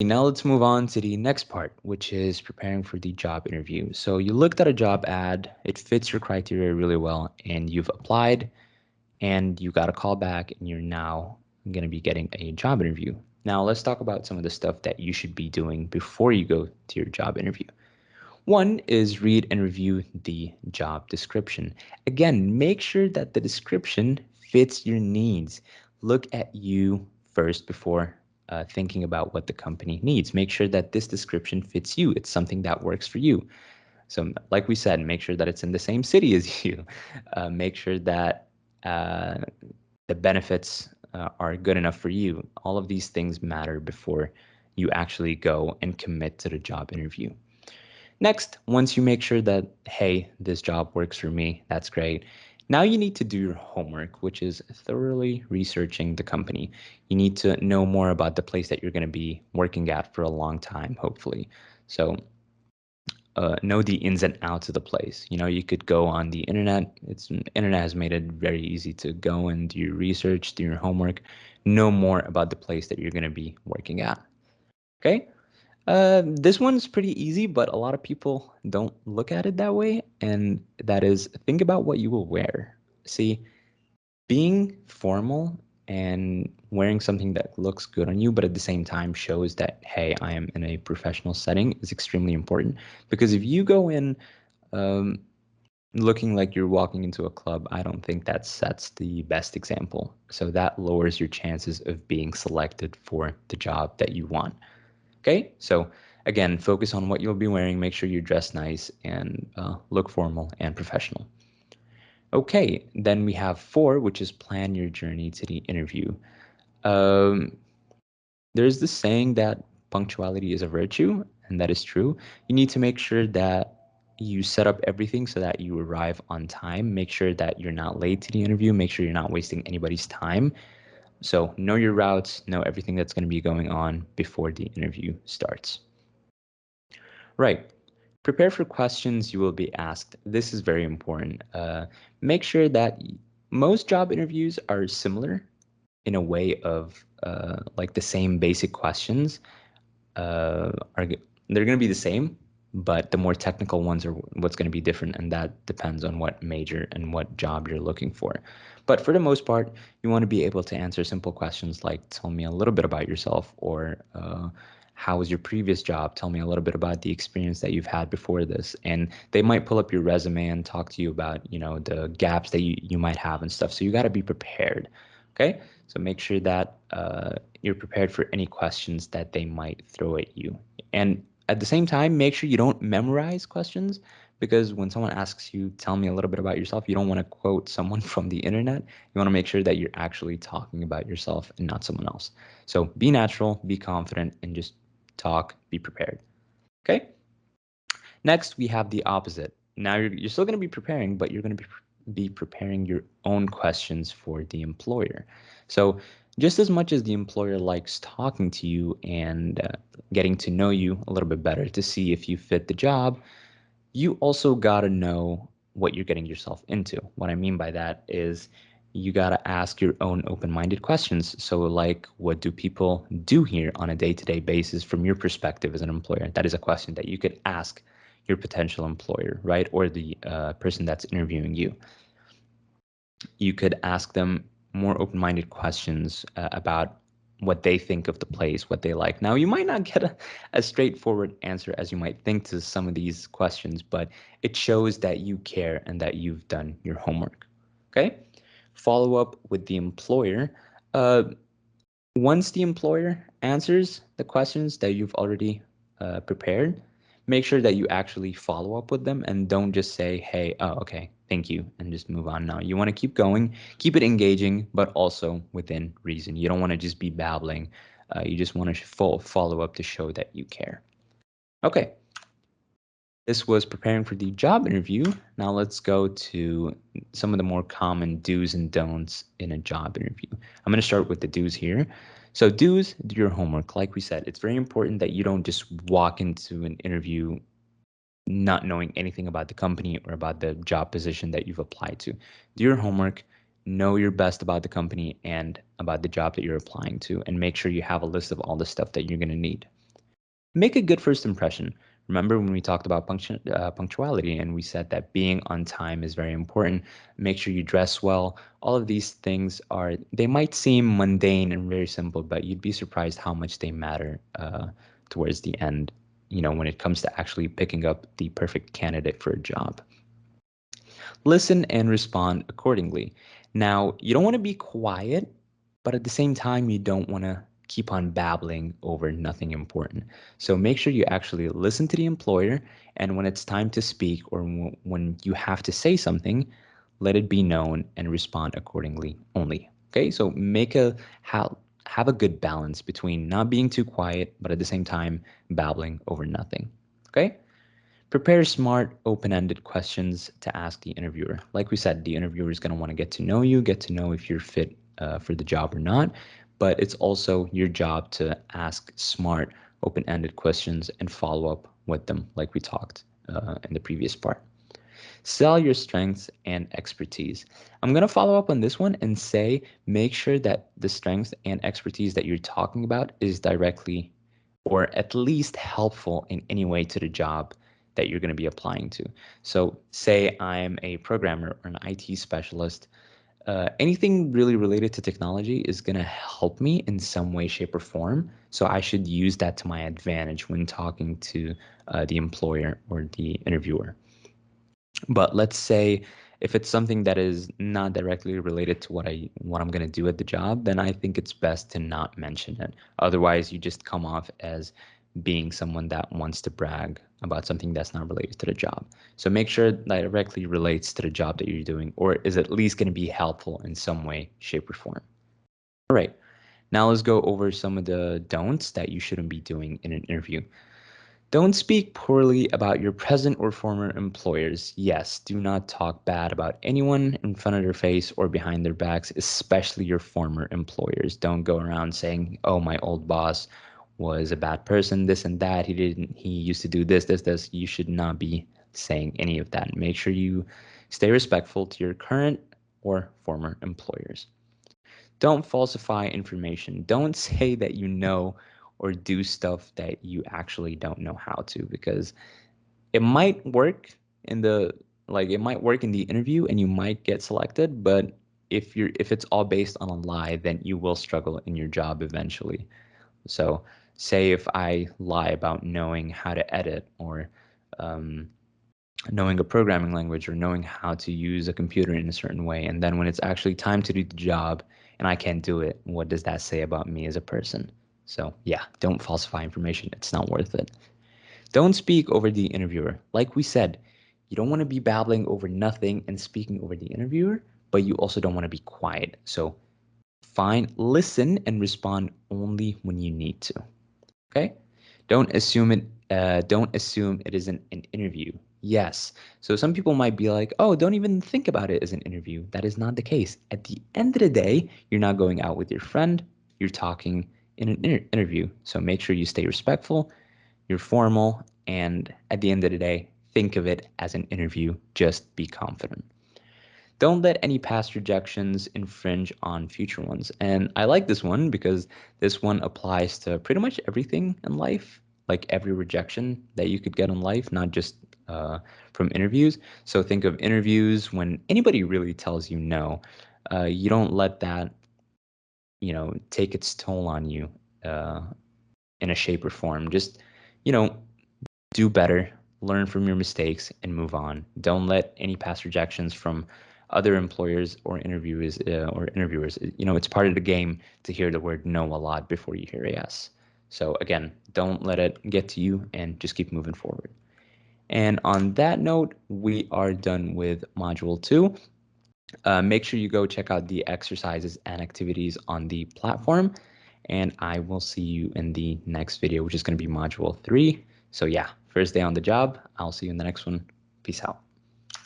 Now let's move on to the next part, which is preparing for the job interview. So you looked at a job ad, it fits your criteria really well, and you've applied and you got a call back and you're now going to be getting a job interview. Now let's talk about some of the stuff that you should be doing before you go to your job interview. One is read and review the job description. Again, make sure that the description fits your needs. Look at you first before thinking about what the company needs. Make sure that this description fits you. It's something that works for you. So, like we said, make sure that it's in the same city as you. Make sure that uh, the benefits are good enough for you. All of these things matter before you actually go and commit to the job interview. Next, once you make sure that, hey, this job works for me, that's great. Now you need to do your homework, which is thoroughly researching the company. You need to know more about the place that you're going to be working at for a long time, hopefully. So know the ins and outs of the place. You know, you could go on the internet. Internet has made it very easy to go and do your research, do your homework, know more about the place that you're going to be working at. Okay? This one's pretty easy, but a lot of people don't look at it that way, and that is think about what you will wear. See, being formal and wearing something that looks good on you, but at the same time shows that, hey, I am in a professional setting is extremely important. Because if you go in um, looking like you're walking into a club, I don't think that sets the best example. So that lowers your chances of being selected for the job that you want. Okay, so again, focus on what you'll be wearing. Make sure you dress nice and look formal and professional. Okay, then we have four, which is plan your journey to the interview. Um, there's this saying that punctuality is a virtue, and that is true. You need to make sure that you set up everything so that you arrive on time. Make sure that you're not late to the interview. Make sure you're not wasting anybody's time. So know your routes, know everything that's going to be going on before the interview starts. Right. Prepare for questions you will be asked. This is very important. Make sure that most job interviews are similar in a way of like the same basic questions are they're going to be the same, but the more technical ones are what's going to be different, and that depends on what major and what job you're looking for. But for the most part, you want to be able to answer simple questions like, tell me a little bit about yourself, or how was your previous job? Tell me a little bit about the experience that you've had before this. And they might pull up your resume and talk to you about, you know, the gaps that you might have and stuff. So you got to be prepared. Okay. So make sure that you're prepared for any questions that they might throw at you. And at the same time, make sure you don't memorize questions, because when someone asks you, tell me a little bit about yourself, you don't want to quote someone from the internet. You want to make sure that you're actually talking about yourself and not someone else. So be natural, be confident, and just talk, be prepared. Okay? Next, we have the opposite. Now you're still going to be preparing, but you're going to be preparing your own questions for the employer. So just as much as the employer likes talking to you and getting to know you a little bit better to see if you fit the job, you also got to know what you're getting yourself into. What I mean by that is you got to ask your own open-minded questions. So like, what do people do here on a day-to-day basis from your perspective as an employer? That is a question that you could ask your potential employer, right? Or the person that's interviewing you. You could ask them more open-minded questions about what they think of the place, what they like. Now, you might not get a straightforward answer as you might think to some of these questions, but it shows that you care and that you've done your homework. Okay? Follow up with the employer. Uh, Once the employer answers the questions that you've already prepared, make sure that you actually follow up with them and don't just say, hey, oh, okay, thank you, and just move on. Now, you want to keep going, keep it engaging, but also within reason. You don't want to just be babbling. You just want to follow up to show that you care. Okay, this was preparing for the job interview. Now let's go to some of the more common do's and don'ts in a job interview. I'm going to start with the do's here. So do's, do your homework. Like we said, it's very important that you don't just walk into an interview not knowing anything about the company or about the job position that you've applied to. Do your homework, know your best about the company and about the job that you're applying to, and make sure you have a list of all the stuff that you're going to need. Make a good first impression. Remember when we talked about punctuality and we said that being on time is very important. Make sure you dress well. All of these things they might seem mundane and very simple, but you'd be surprised how much they matter towards the end, when it comes to actually picking up the perfect candidate for a job. Listen and respond accordingly. Now, you don't want to be quiet, but at the same time, you don't want to keep on babbling over nothing important. So make sure you actually listen to the employer, and when it's time to speak or when you have to say something, let it be known and respond accordingly only. Okay, so have a good balance between not being too quiet, but at the same time babbling over nothing. Okay. Prepare smart, open-ended questions to ask the interviewer. Like we said, the interviewer is going to want to get to know you, get to know if you're fit for the job or not. But it's also your job to ask smart, open-ended questions and follow up with them, like we talked in the previous part. Sell your strengths and expertise. I'm going to follow up on this one and say make sure that the strengths and expertise that you're talking about is directly or at least helpful in any way to the job that you're going to be applying to. So, say I'm a programmer or an IT specialist. Anything really related to technology is going to help me in some way, shape, or form. So I should use that to my advantage when talking to the employer or the interviewer. But let's say if it's something that is not directly related to what I'm going to do at the job, then I think it's best to not mention it. Otherwise, you just come off as being someone that wants to brag about something that's not related to the job. So make sure that directly relates to the job that you're doing or is at least going to be helpful in some way, shape, or form. All right. Now let's go over some of the don'ts that you shouldn't be doing in an interview. Don't speak poorly about your present or former employers. Yes, do not talk bad about anyone in front of their face or behind their backs, especially your former employers. Don't go around saying, "Oh, my old boss was a bad person, this and that. He used to do this, this, this." You should not be saying any of that. Make sure you stay respectful to your current or former employers. Don't falsify information. Don't say that you know or do stuff that you actually don't know how to because it might work in the it might work in the interview and you might get selected, but if it's all based on a lie, then you will struggle in your job eventually. So say if I lie about knowing how to edit or um, knowing a programming language or knowing how to use a computer in a certain way. And then when it's actually time to do the job and I can't do it, what does that say about me as a person? So yeah, don't falsify information. It's not worth it. Don't speak over the interviewer. Like we said, you don't want to be babbling over nothing and speaking over the interviewer, but you also don't want to be quiet. So listen and respond only when you need to. Okay? Don't assume it isn't an interview. Yes. So some people might be like, "Oh, don't even think about it as an interview." That is not the case. At the end of the day, you're not going out with your friend, you're talking in an interview. So make sure you stay respectful, you're formal, and at the end of the day, think of it as an interview. Just be confident. Don't let any past rejections infringe on future ones. And I like this one because this one applies to pretty much everything in life, like every rejection that you could get in life, not just from interviews. So think of interviews when anybody really tells you no. You don't let that, take its toll on you uh, in a shape or form. Just, you know, do better, learn from your mistakes, and move on. Don't let any past rejections from other employers or interviewers. It's part of the game to hear the word no a lot before you hear a yes. So again, don't let it get to you and just keep moving forward. And on that note, we are done with module 2. Make sure you go check out the exercises and activities on the platform. And I will see you in the next video, which is going to be module 3. So yeah, first day on the job. I'll see you in the next one. Peace out.